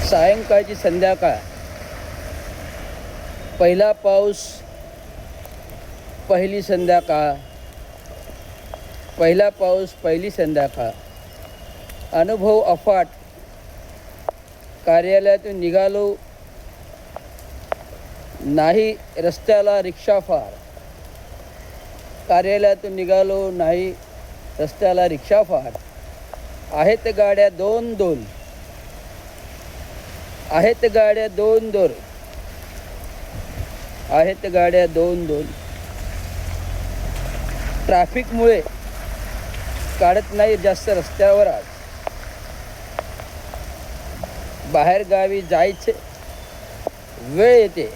सायंकाळची संध्याकाळ, पहिला पाऊस, पहिली संध्याकाळ, पहिला पाऊस, पहिली संध्याकाळ. अनुभव अफाट. कार्यालयातून निघालो, नाही रस्त्याला रिक्षा फार. कार्यालयातून निघालो, नाही रस्त्याला रिक्षा फार. आहेत गाड्या दोन दोन, आहेत गाड्या दोन दोन, आहेत गाड्या दोन दोन. ट्रॅफिकमुळे काढत नाही जास्त रस्त्यावर. आज बाहेर गावी जायचे वेळ येते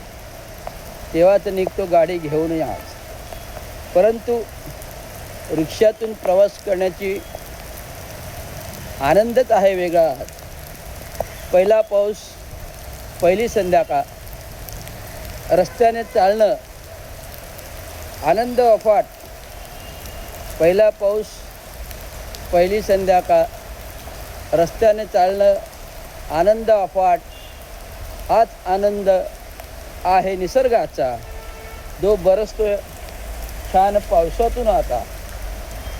तेव्हाच निघतो गाडी घेऊन आज. परंतु रिक्षातून प्रवास करण्याची आनंदच आहे वेगळा. पहिला पाऊस, पहिली संध्याकाळ, रस्त्याने चालणं, आनंद अफाट. पहिला पाऊस, पहिली संध्याकाळ, रस्त्याने चालणं, आनंद अफाट. हाच आनंद आहे निसर्गाचा, जो बरसतोय छान पावसातून आता.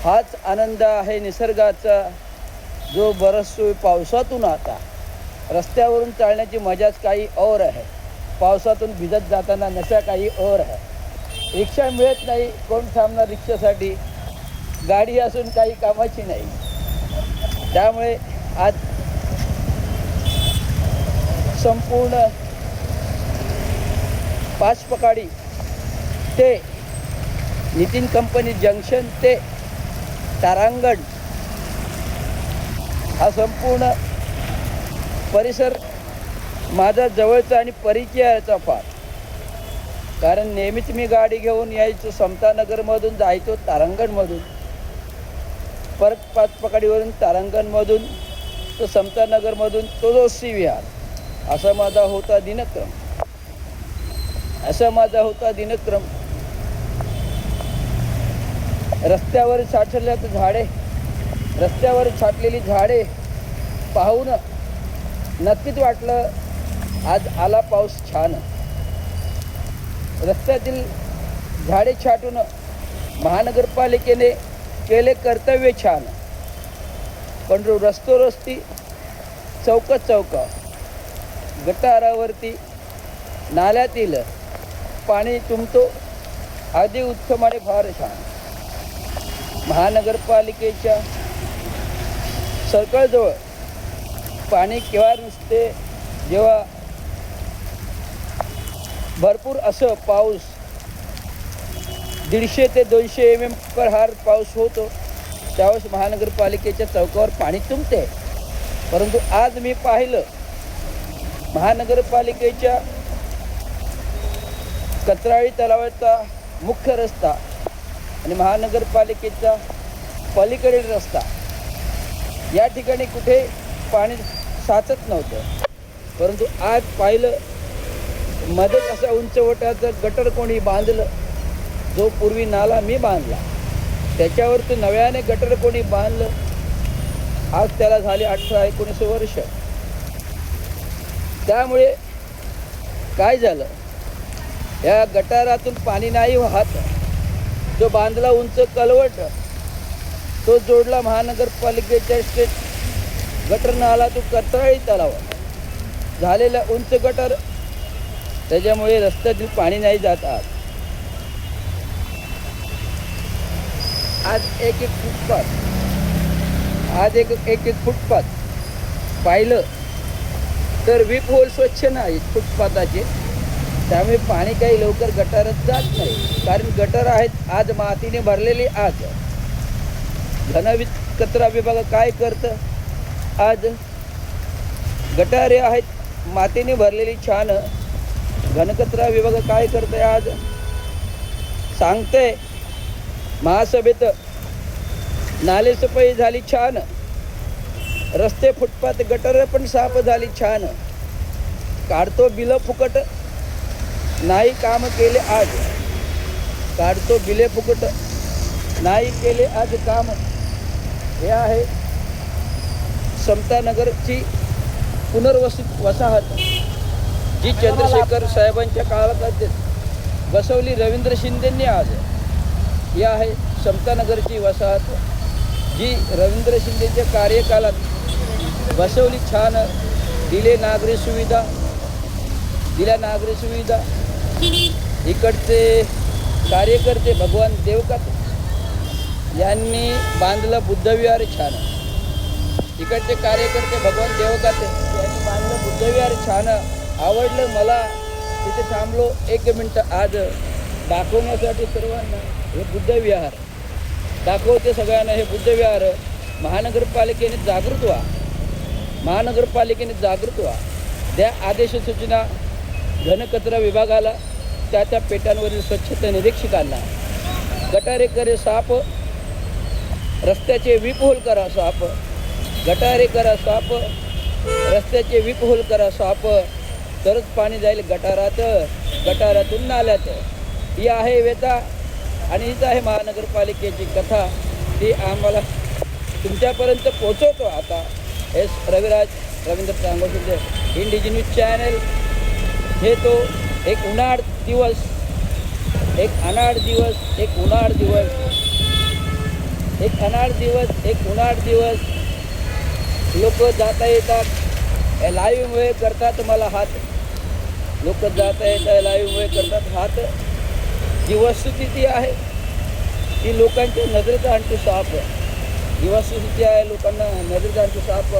हाच आनंद आहे निसर्गाचा, जो बरसतोय पावसातून आता. रस्त्यावरून चालण्याची मजाच काही और आहे. पावसातून भिजत जाताना नशा काही और आहे. रिक्षा मिळत नाही, कोण थांबणार रिक्षासाठी? गाडी असून काही कामाची नाही. त्यामुळे आज संपूर्ण पाचपकाडी ते नितीन कंपनी जंक्शन ते तारांगण हा संपूर्ण परिसर माझा जवळचा आणि परिचयाचा फार. कारण नेहमीच मी गाडी घेऊन यायचो, समतानगरमधून जायचो तारांगणमधून, परत पाचपकाडीवरून तारांगणमधून तो समतानगरमधून तो जोशी विहार. असा माझा होता दिनक्रम, असा माझा होता दिनक्रम. रस्त्यावर साठलेली झाडे, रस्त्यावर छाटलेली झाडे पाहून नक्कीच वाटलं आज आला पाऊस छान. रस्त्यातील झाडे छाटून महानगरपालिकेने केले कर्तव्य छान. पण रस्तोरस्ती, चौक चौक, गटारावरती, नाल्यातील पाणी तुंबतो. आधी उत्तम आणि फार छान. महानगरपालिकेच्या सर्कलजवळ पाणी केव्हा नुसते जेव्हा भरपूर असं पाऊस 150 ते 200 mm पर हार पाऊस होतो, त्यावेळेस महानगरपालिकेच्या चौकावर पाणी तुंबते. परंतु आज मी पाहिलं महानगरपालिकेच्या कचराळी तलावाचा मुख्य रस्ता आणि महानगरपालिकेचा पलीकडील रस्ता या ठिकाणी कुठे पाणी साचत नव्हतं. परंतु आज पाहिलं मध्येच असा उंचवट्याचं गटर कोणी बांधलं. जो पूर्वी नाला मी बांधला त्याच्यावरती नव्याने गटर कोणी बांधलं. आज त्याला झाली 18-19 वर्ष. त्यामुळे काय झालं, या गटारातून पाणी नाही वाहत. जो बांधला उंच कलवट तो जोडला महानगरपालिकेच्या स्टेट गटर नाला तो कचराळी तलावात झालेला उंच गटर. त्याच्यामुळे रस्त्यातील पाणी नाही जात. आज एक फुटपाथ, आज एक फुटपाथ पाहिलं तर वीप होल स्वच्छ नाहीत फुटपाथाचे. त्यामुळे पाणी काही लवकर गटारात जात नाही. कारण गटर आहेत आज मातीने भरलेली. आज कचरा विभाग काय करतं, आज गटारे आहेत मातीने भरलेली छान. घनकचरा विभाग काय करतंय, आज सांगतंय महासभेत नाले सफाई झाली छान, रस्ते फुटपाथ गटर पण साफ झाली छान. काढतो बिलं फुकट, नाही काम केले आज. काढतो बिले फुकट, नाही केले आज काम. हे आहे समतानगरची पुनर्वसित वसाहत जी चंद्रशेखर साहेबांच्या काळात बसवली रवींद्र शिंदेंनी आज, ही आहे समतानगरची वसाहत जी रवींद्र शिंदेच्या कार्यकालात बसवली. छान दिल्या नागरी सुविधा. इकडचे कार्यकर्ते भगवान देवकाते यांनी बांधलं बुद्धविहार. छान इकडचे कार्यकर्ते भगवान देवकाते यांनी बांधलं बुद्धविहार. छान आवडलं मला. तिथे थांबलो 1 मिनटं आज दाखवण्यासाठी सर्वांना. हे बुद्धविहार दाखवते सगळ्यांना. हे बुद्धविहार महानगरपालिकेने जागृत व्हा. द्या आदेश सूचना घनकचरा विभागाला, त्या पेटांवरील स्वच्छता निरीक्षकांना. गटारे करे साफ, रस्त्याचे विपहोल करा साफ. गटारे करा साफ, रस्त्याचे विपहोल करा साफ. तरच पाणी जाईल गटारातून नाल्यात. ही आहे व्यथा आणि हीच आहे महानगरपालिकेची कथा. ती आम्हाला तुमच्यापर्यंत पोचवतो. आता एस रवींद्र सांगोशीचे इंडिजी न्यूज चॅनल हे तो एक उन्हाळ दिवस लोक जाता येतात लाईव्हमुळे करतात मला हात. लोक जाता येतात लाईव्हमुळे करतात हात. जी वस्तुस्थिती आहे ती लोकांच्या नजरेत आणतो साप. ही वस्तुस्थिती आहे लोकांना नजरेत आणतो साप.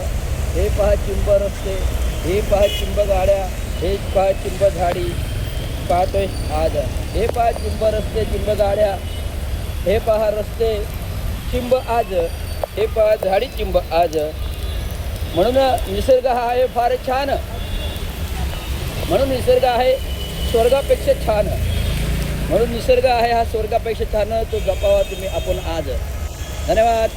हे पहा चिंब रस्ते, हे पहा चिंब गाड्या, हे पहा चिंब झाडी पाहतोय आज. हे पहा चिंब रस्ते, चिंब गाड्या, हे पहा रस्ते चिंब आज, हे पहा झाडी चिंब आज. म्हणून निसर्ग हा आहे फार छान. म्हणून निसर्ग आहे स्वर्गापेक्षा छान. म्हणून निसर्ग आहे हा स्वर्गापेक्षा छान. तो जपावा तुम्ही आपण आज. धन्यवाद.